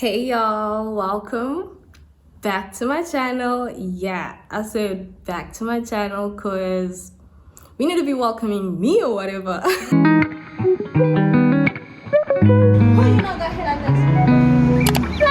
Hey y'all, welcome back to my channel. Yeah, I said back to my channel because we need to be welcoming me or whatever. Who you know got hit like this?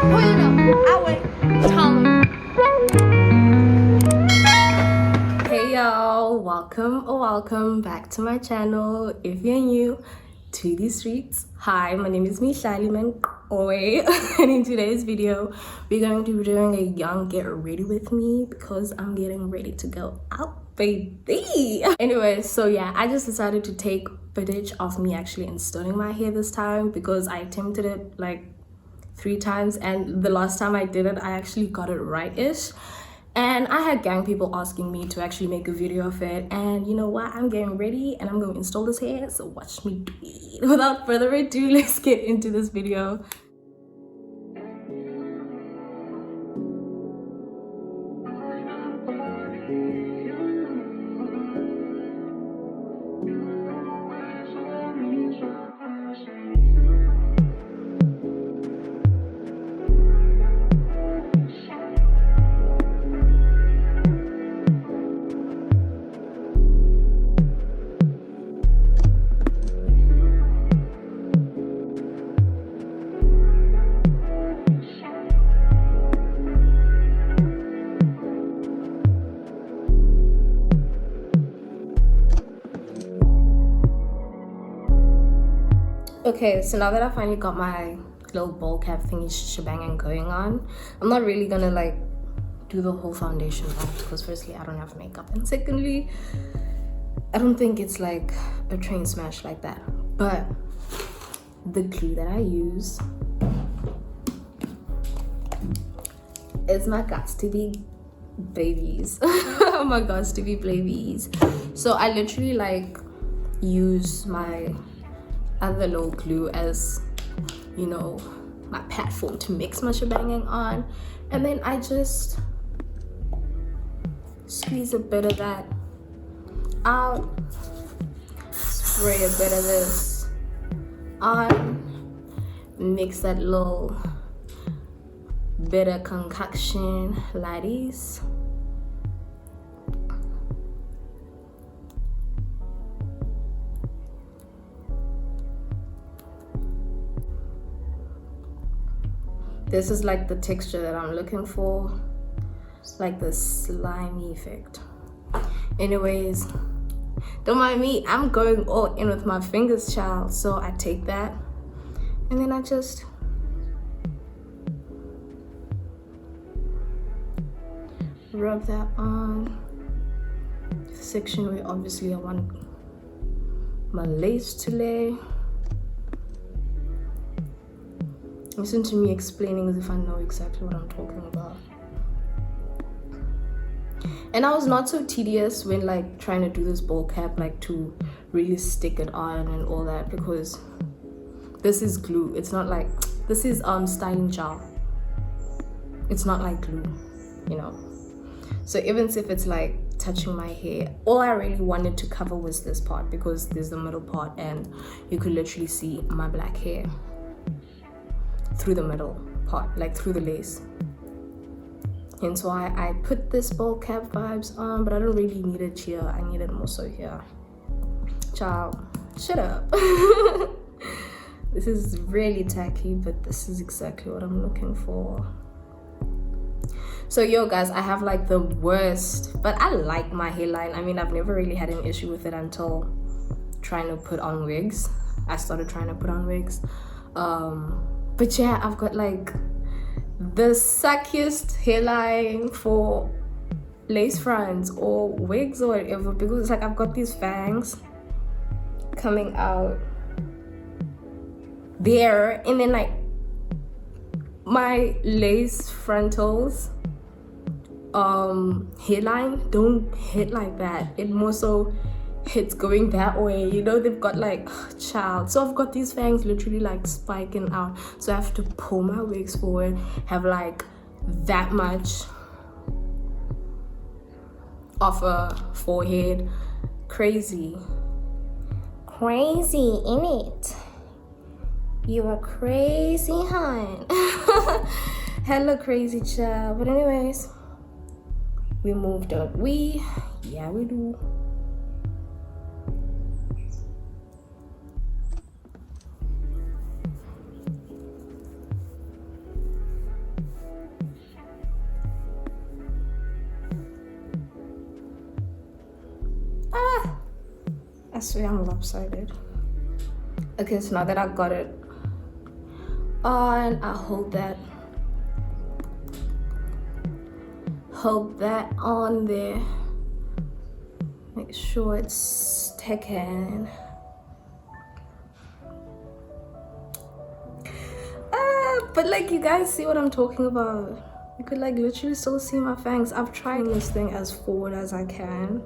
Who you know? I wait. Tell me. Hey y'all, welcome back to my channel. If you're new to these streets, hi, my name is Mihlali and in today's video we're going to be doing a young get ready with me because I'm getting ready to go out, baby. Anyway, so yeah, I just decided to take footage of me actually installing my hair this time because I attempted it like 3 times, and the last time I did it I actually got it right-ish. And I had gang people asking me to actually make a video of it, and you know what, I'm getting ready and I'm going to install this hair, so watch me do it. Without further ado, let's get into this video. Okay, so now that I finally got my little bowl cap thingy shebang going on, I'm not really gonna like do the whole foundation off because firstly I don't have makeup, and secondly I don't think it's like a train smash like that. But the glue that I use is my gots to be babies. My gots to be babies. So I literally like use my other little glue as, you know, my platform to mix my shebanging on, and then I just squeeze a bit of that out, spray a bit of this on, mix that little bit of concoction, ladies. This is like the texture that I'm looking for, like the slimy effect. Anyways, don't mind me, I'm going all in with my fingers, child. So I take that and then I just rub that on the section where obviously I want my lace to lay. Listen to me explaining as if I know exactly what I'm talking about. And I was not so tedious when like trying to do this bowl cap, like to really stick it on and all that, because this is glue. It's not like, this is styling gel. It's not like glue, you know. So even if it's like touching my hair, all I really wanted to cover was this part because there's the middle part and you could literally see my black hair through the middle part, like through the lace. Hence why I put this bowl cap vibes on, but I don't really need it here. I need it more so here. Child, shut up. This is really tacky, but this is exactly what I'm looking for. So yo guys, I have like the worst, but I like my hairline. I mean, I've never really had an issue with it until trying to put on wigs. I started trying to put on wigs. But yeah, I've got like the suckiest hairline for lace fronts or wigs or whatever, because it's like I've got these fangs coming out there, and then like my lace frontals hairline don't hit like that. It more so hits going that way, you know. They've got like child, so I've got these fangs literally like spiking out, so I have to pull my wigs forward, have like that much of a forehead. Crazy in it. You are crazy, hun. Hella crazy child. But anyways, we moved on. Yeah, we do. I swear I'm lopsided. Okay, so now that I got it on, I hold that on there. Make sure it's taken. But like, you guys see what I'm talking about. You could like literally still see my fangs. I've tried this thing as forward as I can.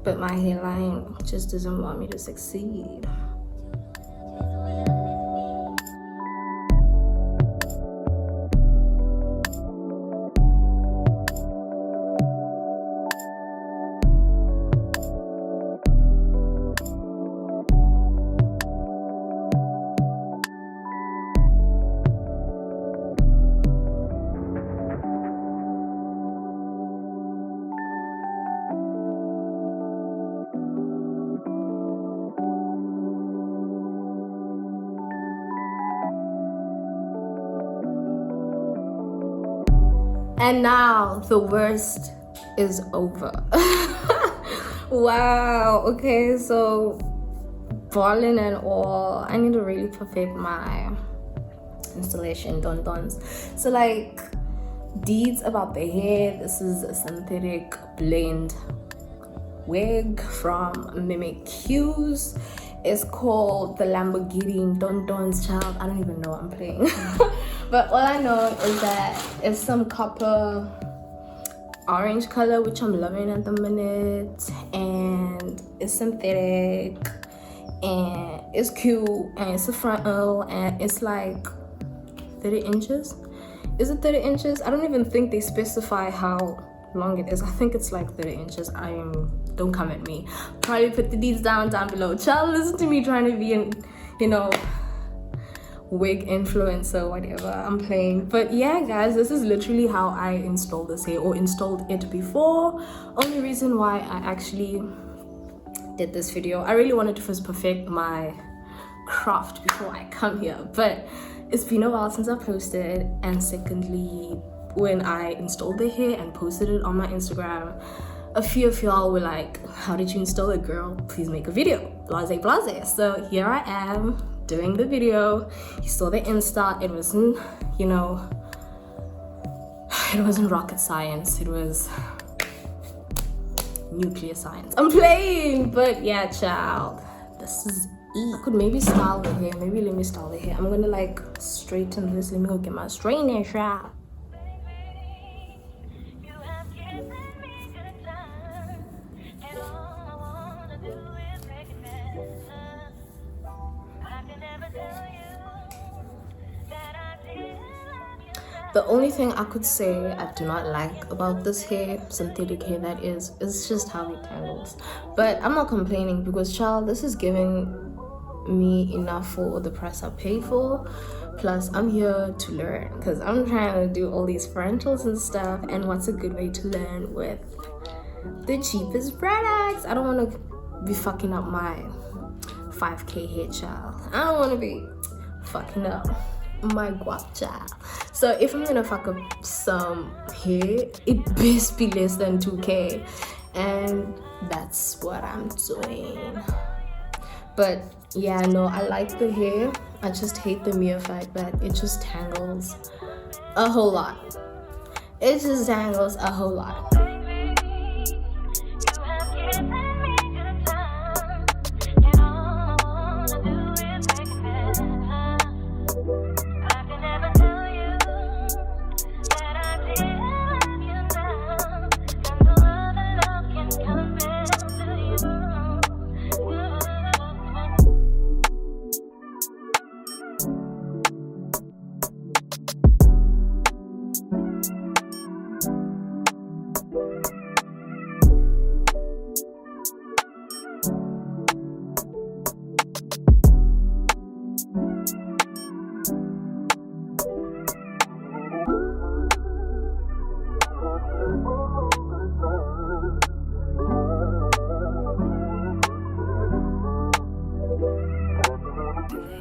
But my hairline just doesn't want me to succeed. And now the worst is over. Wow, okay, so balling and all, I need to really perfect my installation dons. So like, deeds about the hair, this is a synthetic blend wig from Mimic Hues. It's called the Lamborghini Dons child. I don't even know what I'm playing. But all I know is that it's some copper orange color, which I'm loving at the minute, and it's synthetic and it's cute and it's a frontal and it's like 30 inches. Is it 30 inches? I don't even think they specify how long it is. I think it's like 30 inches. Don't come at me. Probably put the deeds down below. Child, listen to me trying to be an, wig influencer, whatever I'm playing. But yeah, guys, this is literally how I installed this hair, or installed it before. Only reason why I actually did this video, I really wanted to first perfect my craft before I come here, but it's been a while since I posted. And secondly, when I installed the hair and posted it on my Instagram, a few of y'all were like, how did you install it, girl? Please make a video. Blase. So here I am doing the video. You saw the Insta. It wasn't, it wasn't rocket science. It was nuclear science. I'm playing, but yeah, child. This is it. I could maybe style the hair. Maybe let me style the hair. I'm gonna like straighten this. Let me go get my straightener, child. The only thing I could say I do not like about this hair, synthetic hair that is just how it tangles. But I'm not complaining because, child, this is giving me enough for the price I pay for. Plus, I'm here to learn because I'm trying to do all these frontals and stuff. And what's a good way to learn with the cheapest products? I don't want to be fucking up my 5K hair, child. I don't want to be fucking up my guap child. So if I'm gonna fuck up some hair, it best be less than 2K, and that's what I'm doing. But yeah, no, I like the hair. I just hate the mere fact that it just tangles a whole lot. It just tangles a whole lot.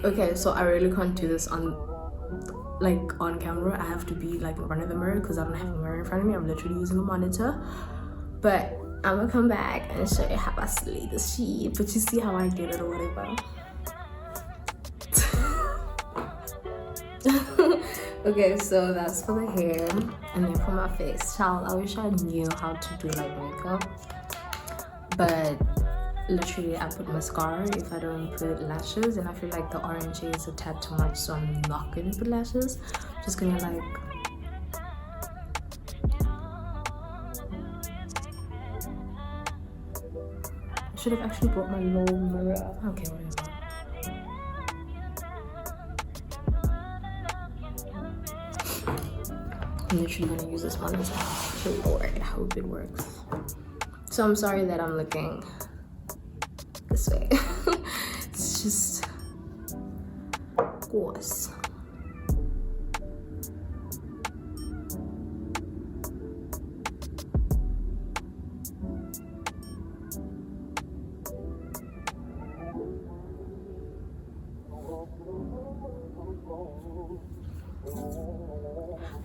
Okay, so I really can't do this on camera. I have to be like in front of the mirror because I don't have a mirror in front of me. I'm literally using a monitor. But I'm gonna come back and show you how I slay the sheep. But you see how I get it or whatever. Okay, so that's for the hair and then for my face. Child, I wish I knew how to do like makeup, but literally I put mascara if I don't put lashes, and I feel like the orange is a tad too much, so I'm not gonna put lashes. I'm just gonna like I should have actually brought my low mirror. Okay, whatever. I'm literally gonna use this one as well. Lord, I hope it works. So I'm sorry that I'm looking this way. It's just gross.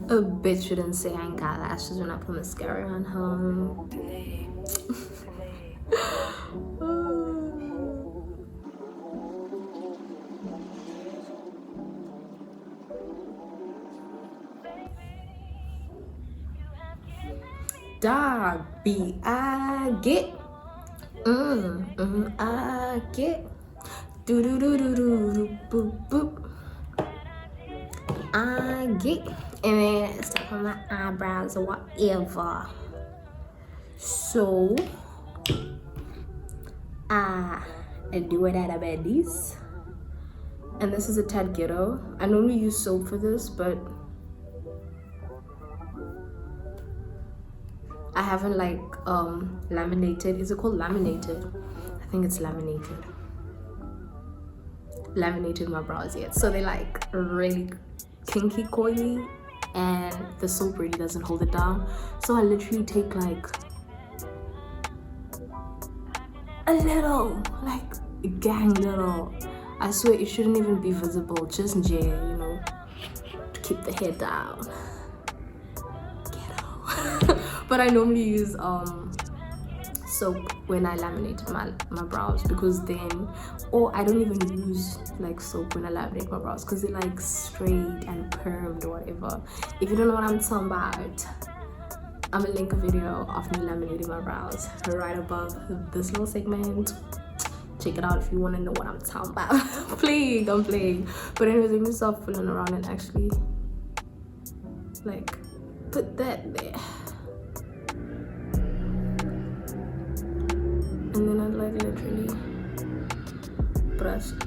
A bitch shouldn't say I ain't got lashes when I put mascara on home. Dog be I get I get do do do do do do boop boop I get, and then stuff on my eyebrows or whatever. So I do it at a beddies, and this is a tad ghetto. I normally use soap for this, but I haven't like laminated. Is it called laminated? I think it's laminated my brows yet, so they like really kinky coily, and the soap really doesn't hold it down. So I literally take like a little, like gang little. I swear it shouldn't even be visible, just J, you know, to keep the hair down. Ghetto. But I normally use soap when I laminate my brows, because then, or I don't even use like soap when I laminate my brows because they're like straight and permed or whatever. If you don't know what I'm talking about, I'm gonna link a video of me laminating my brows right above this little segment. Check it out if you want to know what I'm talking about. Playing, I'm playing. But anyways, let me stop fooling around and actually like put that there. And then I'd like literally brush up.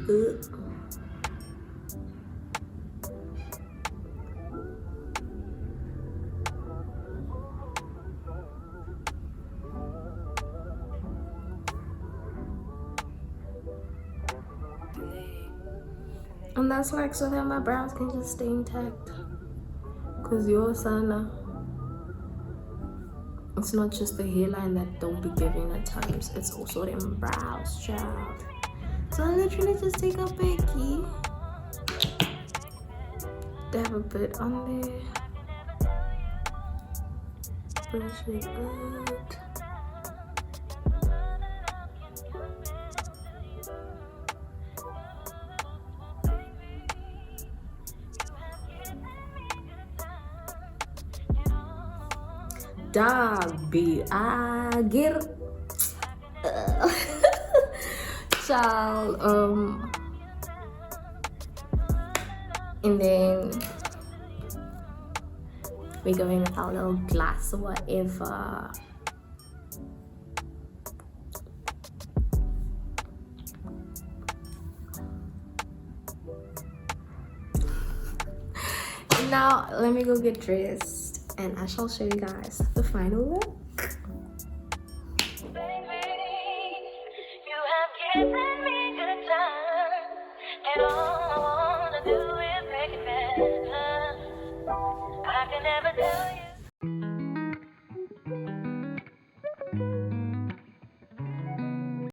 And that's like so that my brows can just stay intact. Cause your son, it's not just the hairline that don't be giving at times, it's also them brows, child. So I literally just take a picky, dab a bit on there, brush it out. Dog be I get child, and then we go in with our little glass or whatever. And now let me go get dressed and I shall show you guys the final look. Given me good time, and all I wanna do is make it better. I can never tell you.